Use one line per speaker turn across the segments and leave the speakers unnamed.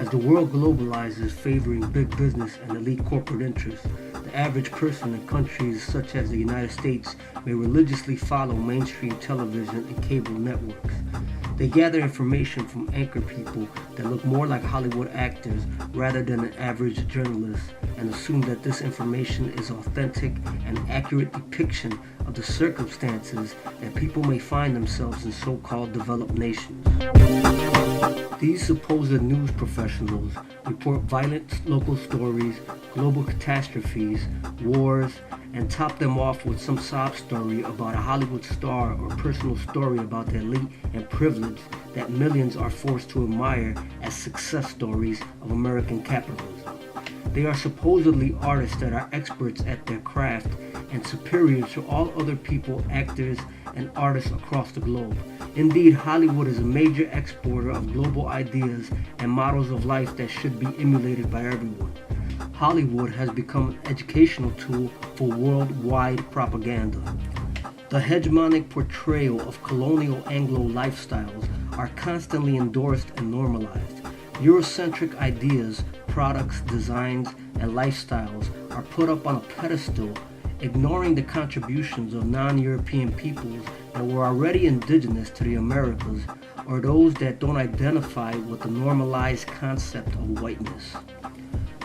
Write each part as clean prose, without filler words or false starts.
As the world globalizes, favoring big business and elite corporate interests, the average person in countries such as the United States may religiously follow mainstream television and cable networks. They gather information from anchor people that look more like Hollywood actors rather than an average journalist, and assume that this information is authentic and accurate depiction of the circumstances that people may find themselves in so-called developed nations. These supposed news professionals report violent local stories, global catastrophes, wars, and top them off with some sob story about a Hollywood star or personal story about the elite and privilege that millions are forced to admire as success stories of American capitalism. They are supposedly artists that are experts at their craft and superior to all other people, actors, and artists across the globe. Indeed, Hollywood is a major exporter of global ideas and models of life that should be emulated by everyone. Hollywood has become an educational tool for worldwide propaganda. The hegemonic portrayal of colonial Anglo lifestyles are constantly endorsed and normalized. Eurocentric ideas, products, designs, and lifestyles are put up on a pedestal, ignoring the contributions of non-European peoples that were already indigenous to the Americas, or those that don't identify with the normalized concept of whiteness.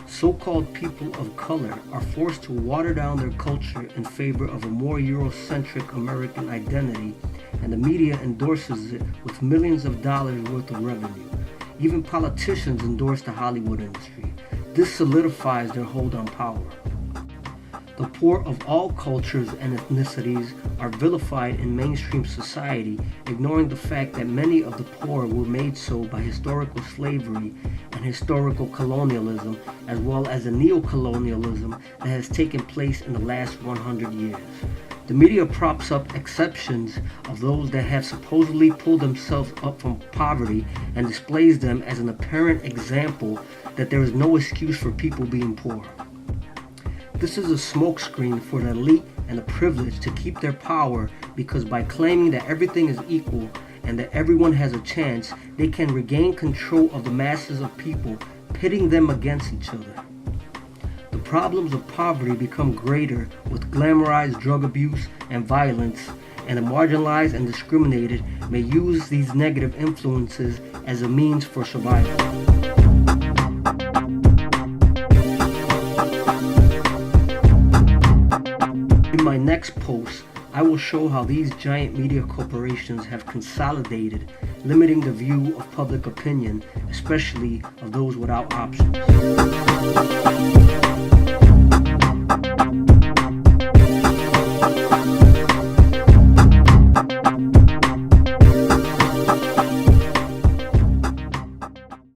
So-called people of color are forced to water down their culture in favor of a more Eurocentric American identity, and the media endorses it with millions of dollars worth of revenue. Even politicians endorse the Hollywood industry. This solidifies their hold on power. The poor of all cultures and ethnicities are vilified in mainstream society, ignoring the fact that many of the poor were made so by historical slavery and historical colonialism, as well as the neo-colonialism that has taken place in the last 100 years. The media props up exceptions of those that have supposedly pulled themselves up from poverty and displays them as an apparent example that there is no excuse for people being poor. This is a smokescreen for the elite and the privileged to keep their power, because by claiming that everything is equal and that everyone has a chance, they can regain control of the masses of people, pitting them against each other. The problems of poverty become greater with glamorized drug abuse and violence, and the marginalized and discriminated may use these negative influences as a means for survival. In my next post, I will show how these giant media corporations have consolidated, limiting the view of public opinion, especially of those without options.